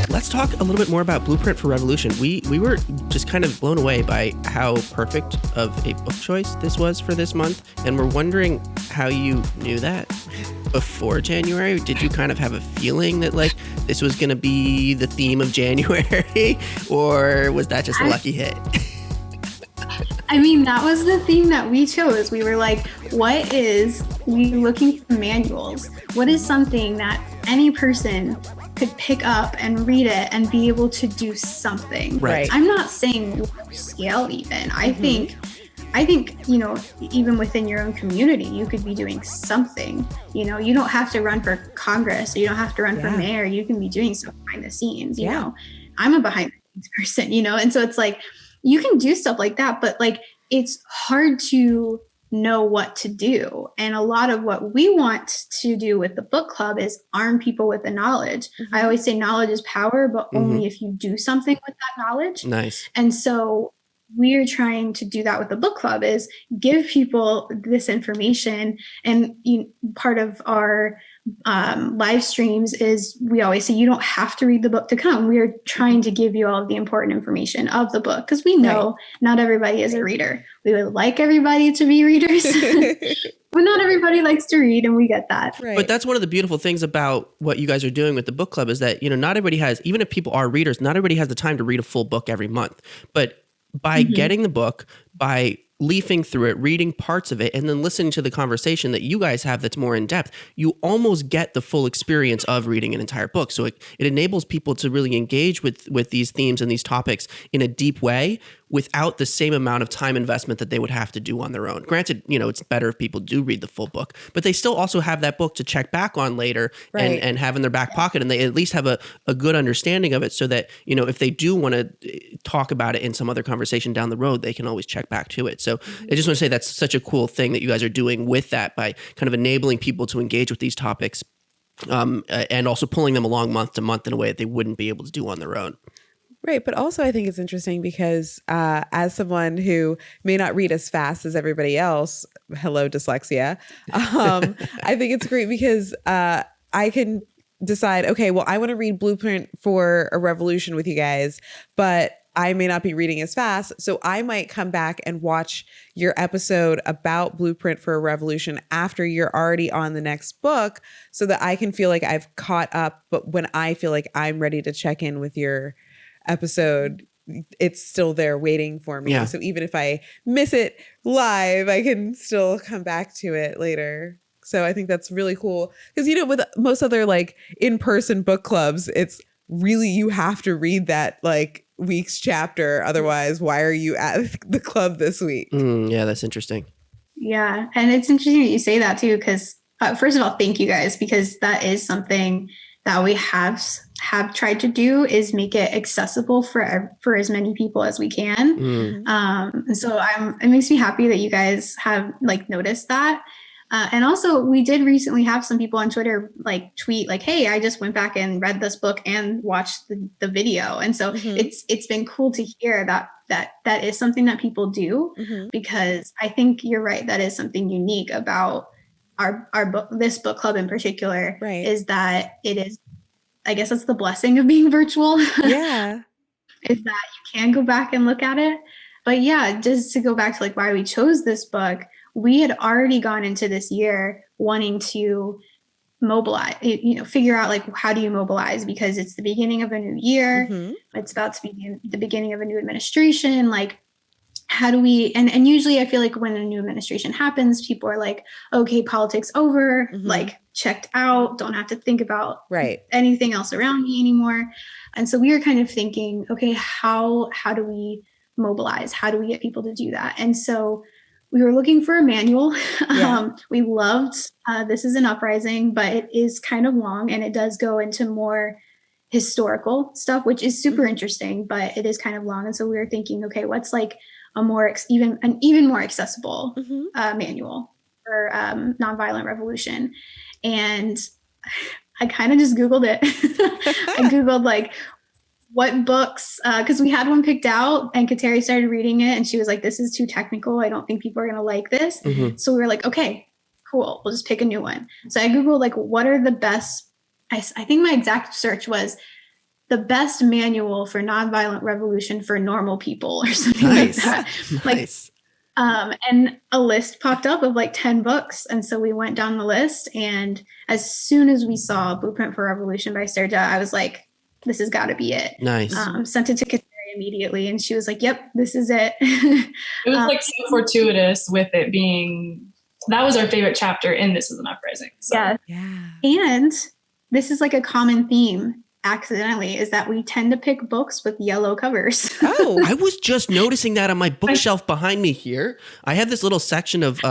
Let's talk a little bit more about Blueprint for Revolution. We were just kind of blown away by how perfect of a book choice this was for this month. And we're wondering how you knew that before January. Did you kind of have a feeling that like this was going to be the theme of January? Or was that just a lucky hit? I mean, that was the theme that we chose. We were like, we looking for manuals. What is something that any person could pick up and read it and be able to do something? Right. I'm not saying scale even. I think, even within your own community, you could be doing something. You don't have to run for Congress, or you don't have to run for mayor. You can be doing stuff behind the scenes. You know, I'm a behind the scenes person, and so it's like, you can do stuff like that, but like, it's hard to know what to do. And a lot of what we want to do with the book club is arm people with the knowledge. I always say knowledge is power, but only if you do something with that knowledge. Nice. And so we're trying to do that with the book club, is give people this information. And part of our live streams is, we always say, you don't have to read the book to come. We are trying to give you all of the important information of the book, because we know not everybody is a reader. We would like everybody to be readers, but not everybody likes to read, and we get that. Right. But that's one of the beautiful things about what you guys are doing with the book club, is that, not everybody has, even if people are readers, not everybody has the time to read a full book every month. But by getting the book, by leafing through it, reading parts of it, and then listening to the conversation that you guys have that's more in depth, you almost get the full experience of reading an entire book. So it enables people to really engage with these themes and these topics in a deep way, without the same amount of time investment that they would have to do on their own. Granted, it's better if people do read the full book, but they still also have that book to check back on later and have in their back pocket, and they at least have a good understanding of it, so that, if they do want to talk about it in some other conversation down the road, they can always check back to it. So I just want to say that's such a cool thing that you guys are doing with that, by kind of enabling people to engage with these topics, and also pulling them along month to month in a way that they wouldn't be able to do on their own. Right. But also I think it's interesting because as someone who may not read as fast as everybody else, hello, dyslexia, I think it's great because I can decide, okay, well, I want to read Blueprint for a Revolution with you guys, but I may not be reading as fast. So I might come back and watch your episode about Blueprint for a Revolution after you're already on the next book, so that I can feel like I've caught up. But when I feel like I'm ready to check in with your episode, it's still there waiting for me. So even if I miss it live, I can still come back to it later. So I think that's really cool, because with most other like in-person book clubs, it's really, you have to read that like week's chapter, otherwise why are you at the club this week? Yeah, that's interesting. Yeah, and it's interesting that you say that too, because first of all, thank you guys, because that is something that we have tried to do, is make it accessible for as many people as we can. And so it makes me happy that you guys have like noticed that. And also, we did recently have some people on Twitter like tweet like, "Hey, I just went back and read this book and watched the video." And so it's been cool to hear that is something that people do, because I think you're right. That is something unique about our book, this book club in particular, is that it is, I guess that's the blessing of being virtual. Yeah. Is that you can go back and look at it. But yeah, just to go back to like why we chose this book, we had already gone into this year wanting to mobilize, figure out like, how do you mobilize? Because it's the beginning of a new year. It's about to be the beginning of a new administration. Like, how do we, and usually I feel like when a new administration happens, people are like, okay, politics over, like checked out, don't have to think about anything else around me anymore. And so we were kind of thinking, okay, how do we mobilize? How do we get people to do that? And so we were looking for a manual. We loved This is an Uprising, but it is kind of long and it does go into more historical stuff, which is super interesting, but it is kind of long. And so we were thinking, okay, what's like an even more accessible manual for nonviolent revolution? And I kind of just Googled it. I Googled like what books, because we had one picked out and Kateri started reading it and she was like, this is too technical. I don't think people are going to like this. So we were like, okay, cool, we'll just pick a new one. So I Googled like, what are the best, I think my exact search was the best manual for nonviolent revolution for normal people or something like that. Nice. And a list popped up of like 10 books. And so we went down the list. And as soon as we saw Blueprint for Revolution by Serja, I was like, this has got to be it. Nice. Sent it to Kateri immediately. And she was like, yep, this is it. It was like so fortuitous with it being, that was our favorite chapter in This Is an Uprising. So. Yeah. And this is like a common theme accidentally, is that we tend to pick books with yellow covers. Oh, I was just noticing that on my bookshelf behind me here. I have this little section of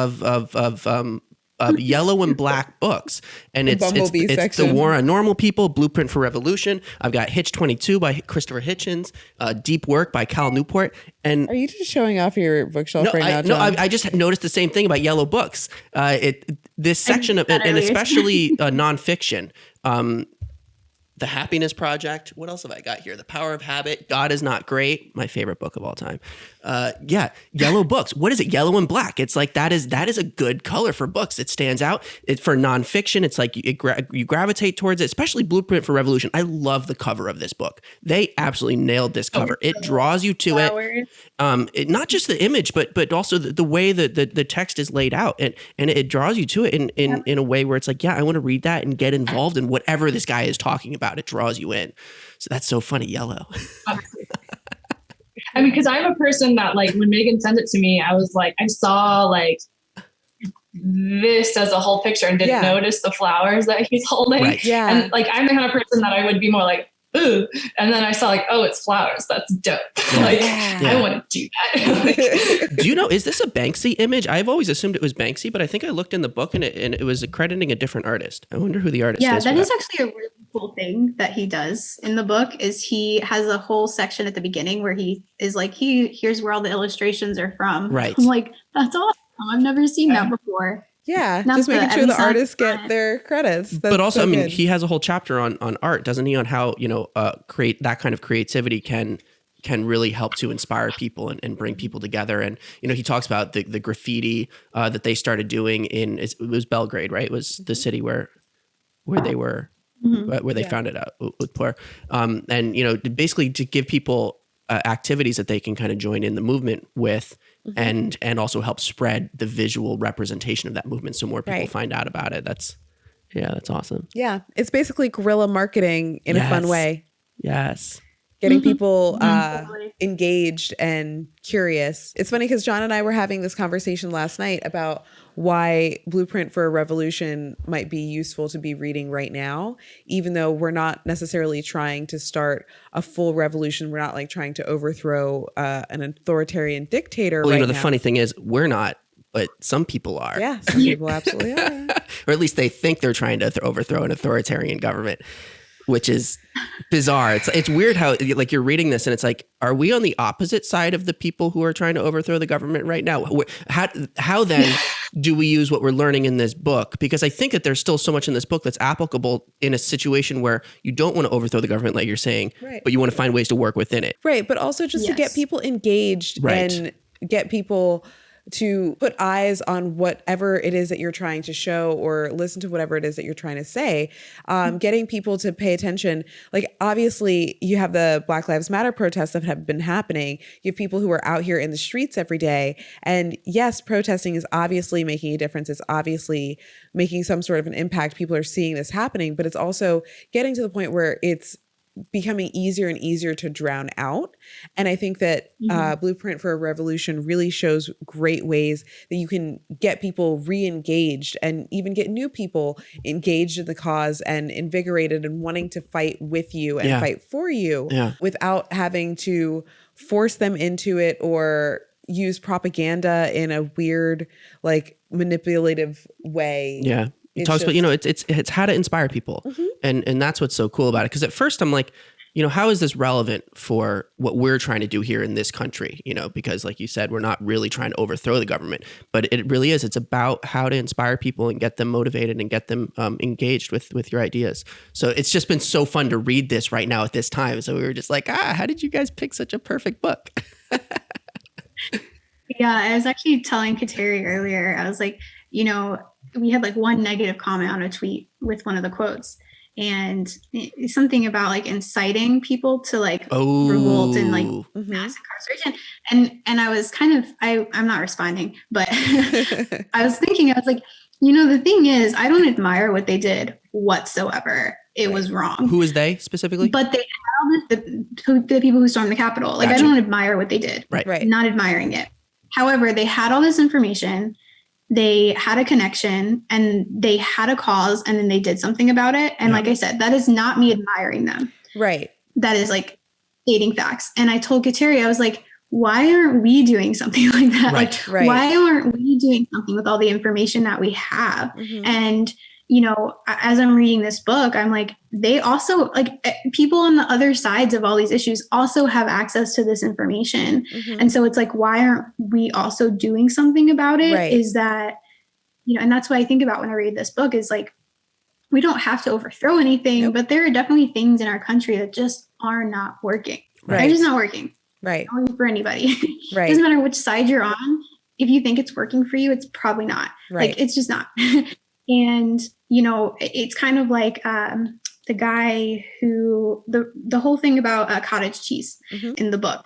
yellow and black books, and it's The War on Normal People, Blueprint for Revolution. I've got Hitch 22 by Christopher Hitchens, Deep Work by Cal Newport. And are you just showing off your bookshelf now, John? No, I just noticed the same thing about yellow books. This section of, and especially nonfiction. The Happiness Project. What else have I got here? The Power of Habit. God is Not Great. My favorite book of all time. Yellow books. What is it? Yellow and black. It's like that is a good color for books. It stands out. For nonfiction, it's like you gravitate towards it, especially Blueprint for Revolution. I love the cover of this book. They absolutely nailed this cover. It draws you to it. Not just the image, but also the way that the text is laid out. And it draws you to it in a way where it's like, yeah, I want to read that and get involved in whatever this guy is talking about. It draws you in. So that's so funny. Yellow. I mean, because I'm a person that, like, when Meghin sent it to me, I was like, I saw like this as a whole picture and didn't notice the flowers that he's holding. Right. Yeah. And like, I'm the kind of person that I would be more like, ooh. And then I saw like, oh, it's flowers. That's dope. I want to do that. Do you know, is this a Banksy image? I've always assumed it was Banksy, but I think I looked in the book and it was accrediting a different artist. I wonder who the artist is. Yeah, that is actually a really cool thing that he does in the book. Is he has a whole section at the beginning where he is like, here's where all the illustrations are from. Right. I'm like, that's awesome. I've never seen that before. Yeah, just making sure the artists get their credits. That's but also, so I mean, good. he has a whole chapter on art, doesn't he? On how, create that kind of creativity can really help to inspire people and bring people together. And, he talks about the graffiti that they started doing it was Belgrade, right? It was the city where they were, where they found it out with Plur. And, basically to give people activities that they can kind of join in the movement with, and also help spread the visual representation of that movement so more people find out about it. That's awesome. Yeah, it's basically guerrilla marketing in a fun way. Yes. Getting people engaged and curious. It's funny because John and I were having this conversation last night about why Blueprint for a Revolution might be useful to be reading right now, even though we're not necessarily trying to start a full revolution. We're not like trying to overthrow an authoritarian dictator. Well, right the now. funny thing is we're not, but some people are. Yeah, some people absolutely are. Or at least they think they're trying to overthrow an authoritarian government, which is bizarre. It's weird how, like, you're reading this and it's like, are we on the opposite side of the people who are trying to overthrow the government right now? How then do we use what we're learning in this book? Because I think that there's still so much in this book that's applicable in a situation where you don't want to overthrow the government, like you're saying, but you want to find ways to work within it. Right. But also just to get people engaged and get people to put eyes on whatever it is that you're trying to show or listen to whatever it is that you're trying to say, getting people to pay attention. Like, obviously, you have the Black Lives Matter protests that have been happening. You have people who are out here in the streets every day. And yes, protesting is obviously making a difference. It's obviously making some sort of an impact. People are seeing this happening, but it's also getting to the point where it's becoming easier and easier to drown out. And I think that Blueprint for a Revolution really shows great ways that you can get people re-engaged and even get new people engaged in the cause and invigorated and wanting to fight with you and fight for you without having to force them into it or use propaganda in a weird, like, manipulative way. Yeah. It talks about, it's how to inspire people. And that's what's so cool about it. Because at first I'm like, how is this relevant for what we're trying to do here in this country? Because like you said, we're not really trying to overthrow the government, but it really is. It's about how to inspire people and get them motivated and get them engaged with your ideas. So it's just been so fun to read this right now at this time. So we were just like, how did you guys pick such a perfect book? Yeah, I was actually telling Kateri earlier, I was like, we had like one negative comment on a tweet with one of the quotes, and it's something about like inciting people to like revolt and like mass incarceration. And I was kind of, I'm not responding, but I was thinking, I was like, the thing is, I don't admire what they did whatsoever. It was wrong. Who is they specifically? But they had the people who stormed the Capitol. Like, Gotcha. I don't admire what they did. Right. Not admiring it. However, they had all this information. They had a connection and they had a cause, and then they did something about it. And like I said, that is not me admiring them. Right. That is like stating facts. And I told Kateri, I was like, why aren't we doing something like that? Right. Why aren't we doing something with all the information that we have? And, as I'm reading this book, I'm like, they also, like, people on the other sides of all these issues also have access to this information. And so it's like, why aren't we also doing something about it? Right. Is that, and that's what I think about when I read this book is like, we don't have to overthrow anything, but there are definitely things in our country that just are not working. Right. They're just not working. Right. Not working for anybody. Right. Doesn't matter which side you're on. If you think it's working for you, it's probably not. Right. Like, it's just not. And, it's kind of like the guy who, the whole thing about cottage cheese in the book.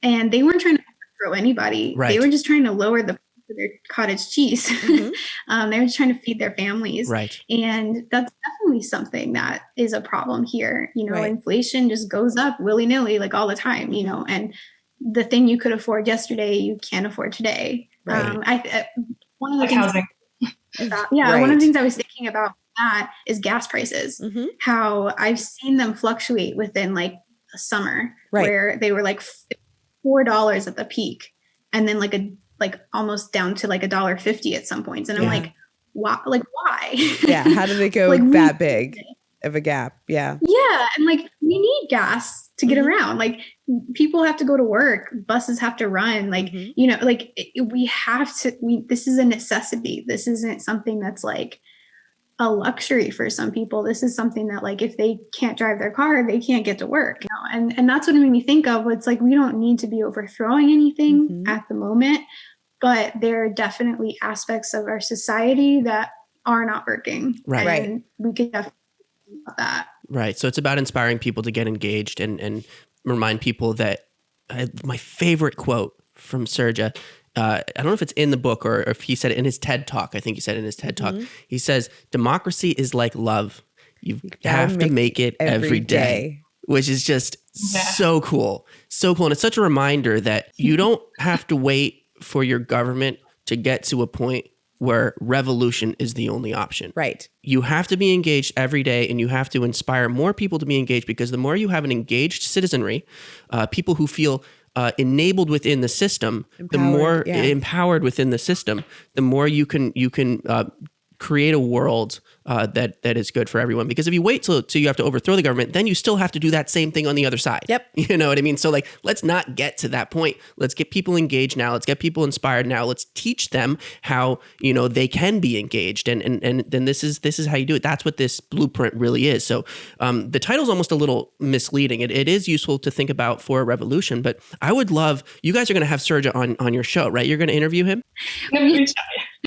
And they weren't trying to overthrow anybody. Right. They were just trying to lower the price of their cottage cheese. They were just trying to feed their families. Right. And that's definitely something that is a problem here. Right. Inflation just goes up willy-nilly, like all the time, and the thing you could afford yesterday, you can't afford today. Right. One of the Like things housing. one of the things I was thinking about that is gas prices. How I've seen them fluctuate within like a summer, where they were like $4 at the peak, and then like almost down to like $1.50 at some points. And I'm like, why? Like, why? Yeah. How did it go Like, that big of a gap? Yeah. Yeah. And like, we need gas to get around. Like, people have to go to work, buses have to run. Like, we have to, this is a necessity. This isn't something that's like a luxury for some people. This is something that, like, if they can't drive their car, they can't get to work. And that's what it made me think of. It's like, we don't need to be overthrowing anything at the moment, but there are definitely aspects of our society that are not working. Right. And we could definitely think about that. Right. So it's about inspiring people to get engaged and remind people that my favorite quote from Serja, I don't know if it's in the book or if he said it in his TED Talk. I think he said it in his TED Talk. He says, democracy is like love. You have to make it every day, which is just so cool. So cool. And it's such a reminder that you don't have to wait for your government to get to a point where revolution is the only option. Right. You have to be engaged every day, and you have to inspire more people to be engaged, because the more you have an engaged citizenry, people who feel enabled within the system, the more empowered within the system, the more you can create a world that is good for everyone. Because if you wait till you have to overthrow the government, then you still have to do that same thing on the other side. Yep. You know what I mean? So like, let's not get to that point. Let's get people engaged now. Let's get people inspired now. Let's teach them how, they can be engaged. And then this is how you do it. That's what this blueprint really is. So the title's almost a little misleading. It is useful to think about for a revolution, but I would love, you guys are going to have Serja on your show, right? You're going to interview him?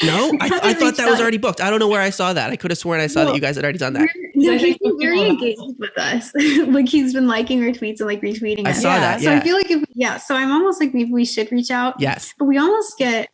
No, I thought that was already booked. I don't know where I saw that. I could have sworn I saw that you guys had already done that. No, he's been very engaged with us. Like, he's been liking our tweets and like retweeting us. I saw that. So I feel like so I'm almost like, maybe we should reach out. Yes. But we almost get,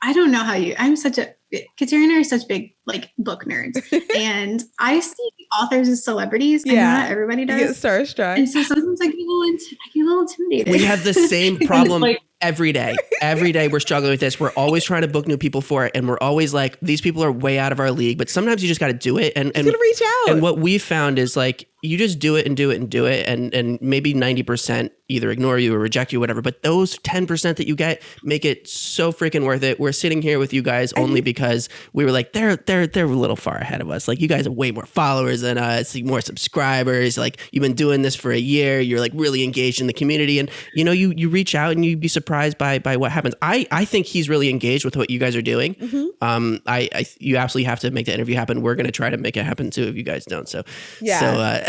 I don't know how Kateri and I are such big like book nerds, and I see authors as celebrities. And not everybody does. You get starstruck. And so sometimes I get a little intimidated. We have the same problem every day. Every day we're struggling with this. We're always trying to book new people for it, and we're always like, these people are way out of our league. But sometimes you just got to do it. And reach out. And what we found is like, you just do it and do it and do it, and maybe 90% either ignore you or reject you, whatever. But those 10% that you get make it so freaking worth it. We're sitting here with you guys only because we were like, they're a little far ahead of us. Like, you guys have way more followers than us, more subscribers. Like, you've been doing this for a year. You're like really engaged in the community, and you reach out and you'd be surprised by what happens. I think he's really engaged with what you guys are doing. You absolutely have to make the interview happen. We're going to try to make it happen too if you guys don't. So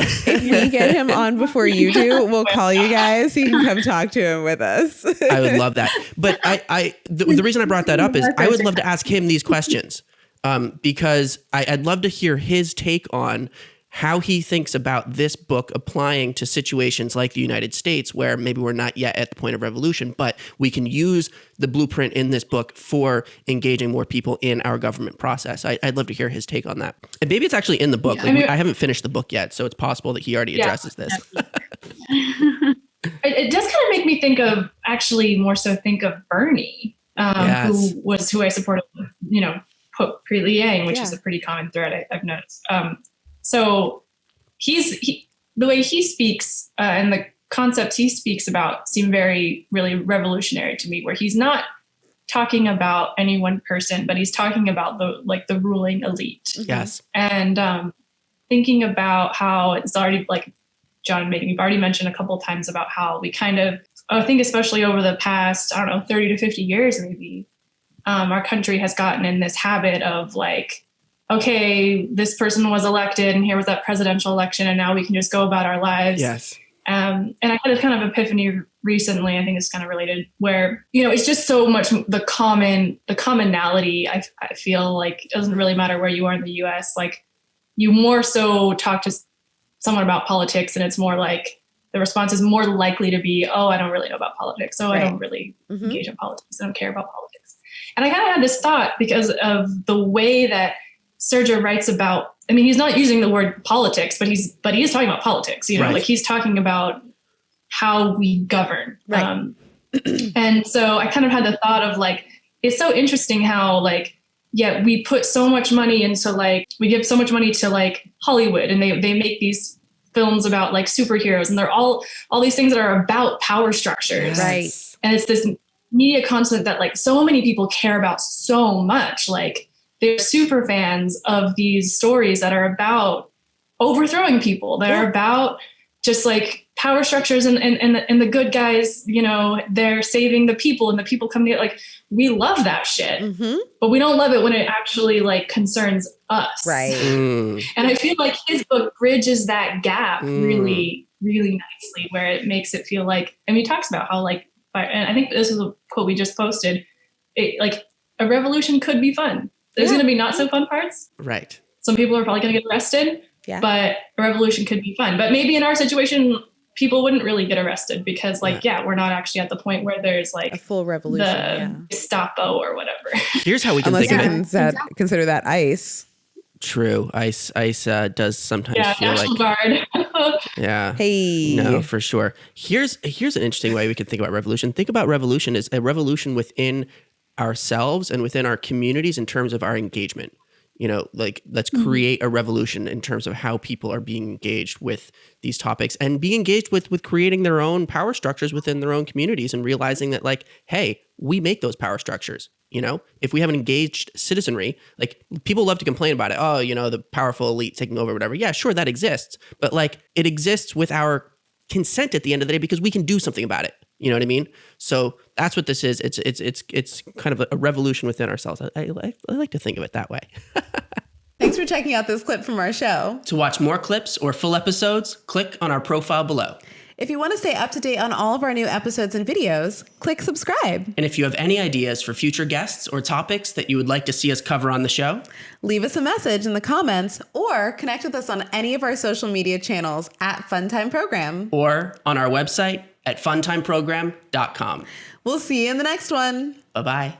if we get him on before you do, we'll call you guys so you can come talk to him with us. I would love that. But the reason I brought that up is I would love to ask him these questions. because I'd love to hear his take on how he thinks about this book applying to situations like the United States, where maybe we're not yet at the point of revolution, but we can use the blueprint in this book for engaging more people in our government process. I'd love to hear his take on that. And maybe it's actually in the book. I haven't finished the book yet, so it's possible that he already addresses this. It does kind of make me think of Bernie, who I supported, pre Liang, which is a pretty common thread I've noticed. So the way he speaks and the concepts he speaks about seem really revolutionary to me, where he's not talking about any one person, but he's talking about the ruling elite. Yes. And thinking about how it's already, like John and Meghin, you've already mentioned a couple of times about how we kind of, I think especially over the past, 30 to 50 years maybe, our country has gotten in this habit of like, okay, this person was elected and here was that presidential election and now we can just go about our lives. Yes. And I had a kind of epiphany recently, I think it's kind of related, where, it's just so much the commonality. I feel like it doesn't really matter where you are in the US. Like you more so talk to someone about politics and it's more like the response is more likely to be, oh, I don't really know about politics. So I don't really engage in politics. I don't care about politics. And I kind of had this thought because of the way that Sergio writes about, he's not using the word politics, but he is talking about politics, like he's talking about how we govern. Right. And so I kind of had the thought of like, it's so interesting how like, we put so much money into like, we give so much money to like Hollywood and they make these films about like superheroes and they're all these things that are about power structures. Right. And it's this media content that like so many people care about so much. Like, they're super fans of these stories that are about overthrowing people, that are about just like power structures and the good guys, they're saving the people and the people come together. Like we love that shit, but we don't love it when it actually like concerns us. Right. And I feel like his book bridges that gap really, really nicely, where it makes it feel like, and he talks about how like, and I think this is a quote we just posted, like a revolution could be fun. There's going to be not so fun parts. Right. Some people are probably going to get arrested, but a revolution could be fun. But maybe in our situation, people wouldn't really get arrested because we're not actually at the point where there's like a full revolution, Gestapo or whatever. Here's how we can think of it. Consider that ICE. True. ICE does sometimes feel National like Guard. Yeah. Hey. No, for sure. Here's an interesting way we could think about revolution. Think about revolution as a revolution within ourselves and within our communities in terms of our engagement. Like let's create a revolution in terms of how people are being engaged with these topics and being engaged with creating their own power structures within their own communities and realizing that like, hey, we make those power structures. If we have an engaged citizenry, like people love to complain about it. Oh, the powerful elite taking over, whatever. Yeah, sure, that exists. But like it exists with our consent at the end of the day because we can do something about it. You know what I mean? So that's what this is. It's kind of a revolution within ourselves. I like to think of it that way. Thanks for checking out this clip from our show. To watch more clips or full episodes, click on our profile below. If you want to stay up to date on all of our new episodes and videos, click subscribe. And if you have any ideas for future guests or topics that you would like to see us cover on the show, leave us a message in the comments or connect with us on any of our social media channels at Funtime Program or on our website at funtimeprogram.com. We'll see you in the next one. Bye-bye.